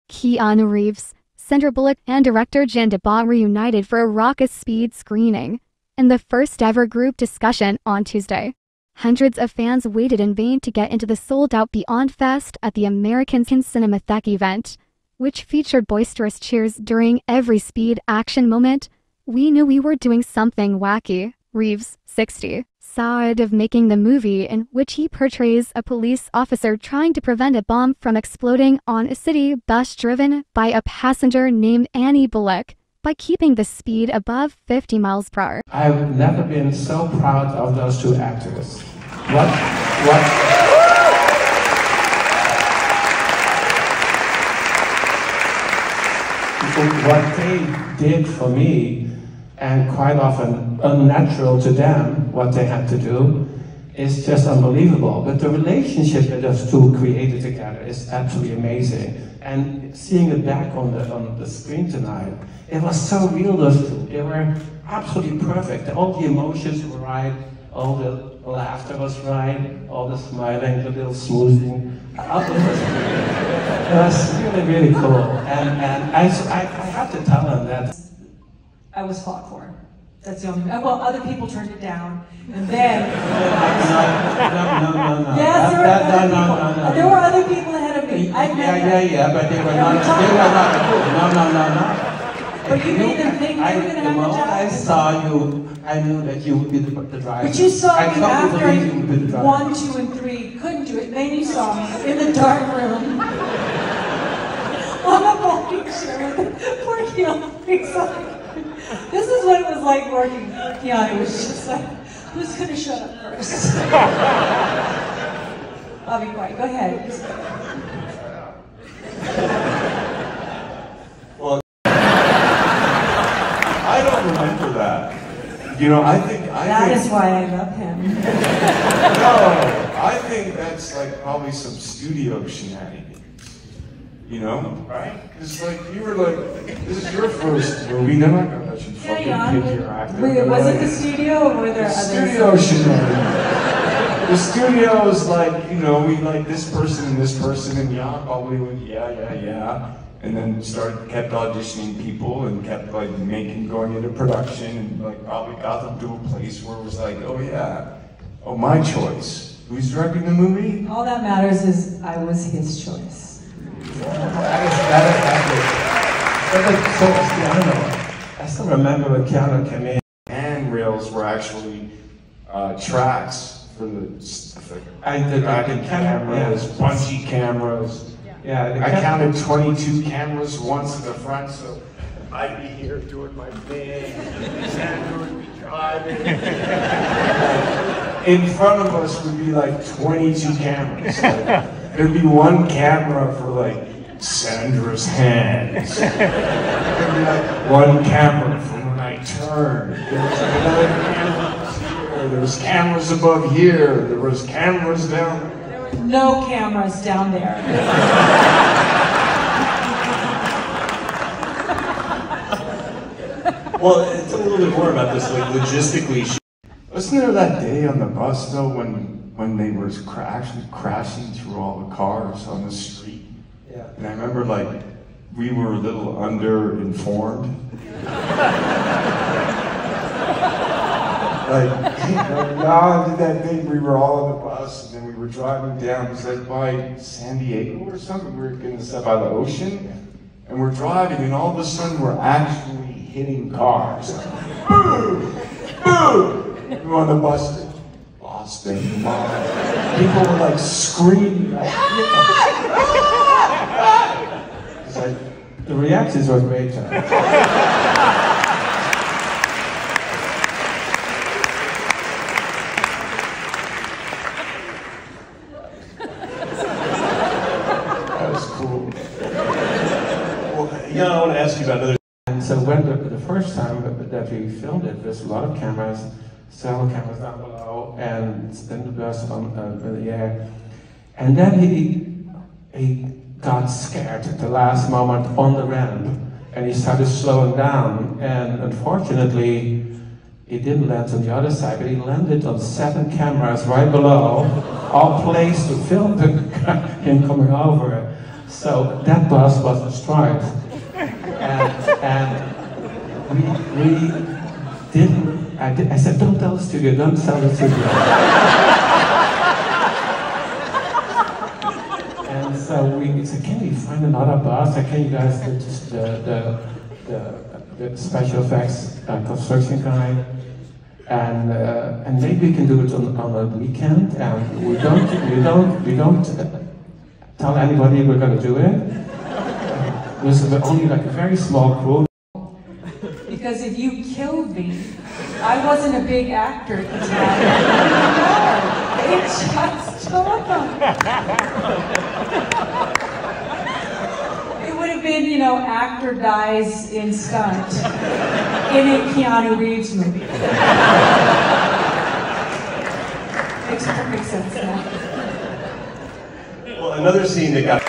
Keanu Reeves, Sandra Bullock, and director Jan de Bont reunited for a raucous speed screening in the first ever group discussion on Tuesday. Hundreds of fans waited in vain to get into the sold-out Beyond Fest at the American Cinematheque event, which featured boisterous cheers during every speed action moment. "We knew we were doing something wacky," Reeves, 60, said of making the movie, in which he portrays a police officer trying to prevent a bomb from exploding on a city bus driven by a passenger named Annie Bullock by keeping the speed above 50 miles per hour. I've never been so proud of those two actors. What they did for me, and quite often unnatural to them, what they had to do, is just unbelievable. But the relationship that those two created together is absolutely amazing. And seeing it back on the screen tonight, it was so real, those two. They were absolutely perfect. All the emotions were right, all the laughter was right, all the smiling, the little smoothing. It was really, really cool. And I have to tell them that I was fought for. That's the only. Well, other people turned it down, and then. No. Yes, there were other people ahead of me. Yeah, but they were not. No. But you made them think they were going to have the a moment job. I saw you, I knew that you would be the driver. But you saw me after you would be the driver. 1, 2, and 3 couldn't do it. Then you saw me in the dark room on a folding chair with poor Keanu Reeves. This is what it was like working with Keanu. It was just like, who's going to shut up first? I'll be quiet. Go ahead. Well, I don't remember that. You know, I think That is why I love him. No, I think that's like probably some studio shenanigans. You know, right? Because like you were like, this is your first movie. They're not gonna let you fucking pick your actor. Wait, was it the studio or were there others? Studio shenanigans. The studio is like, you know, we like this person, and Jan probably went, yeah. And then kept auditioning people and kept like going into production and like probably got them to a place where it was like, oh my choice. Who's directing the movie? All that matters is I was his choice. I don't know. I still remember when Keanu came in. Handrails were actually tracks for the cameras, punchy cameras. Yeah, I counted 22 cameras once in the front, so I'd be here doing my thing, Sandra would be driving. In front of us would be like 22 cameras. Like, there'd be one camera for like Sandra's hands. There'd be like one camera for when I turn. There was another camera here. There was cameras above here. There was cameras down there. No cameras down there. Well, tell me a little bit more about this, like logistically. Wasn't there that day on the bus though when they were crashing through all the cars on the street? Yeah. And I remember like we were a little under-informed. Like, Jan did that thing, we were all on the bus, and then we were driving down, it was like by San Diego or something, we were getting set by the ocean, and we're driving, and all of a sudden we're actually hitting cars. Boom! Boom! We were on the bus, Boston, people were like screaming, like, It's like, the reactions were great. Jan, I want to ask you about another. And so when the first time that we filmed it, there's a lot of cameras, several cameras down below, and then the bus in the air. And then he got scared at the last moment on the ramp, and he started slowing down. And unfortunately, he didn't land on the other side, but he landed on 7 cameras right below, all placed to film him coming over. So that bus was destroyed. And we didn't, I said, don't tell the studio, don't tell the studio. And so we said, can we find another bus? Can you guys do just the special effects construction guy? And maybe we can do it on a weekend, and we don't tell anybody we're going to do it. There's only like a very small crew. Because if you killed me, I wasn't a big actor at the time. No, it just told them. It would have been, you know, actor dies in stunt in a Keanu Reeves movie. Makes perfect sense now. Well, another scene that got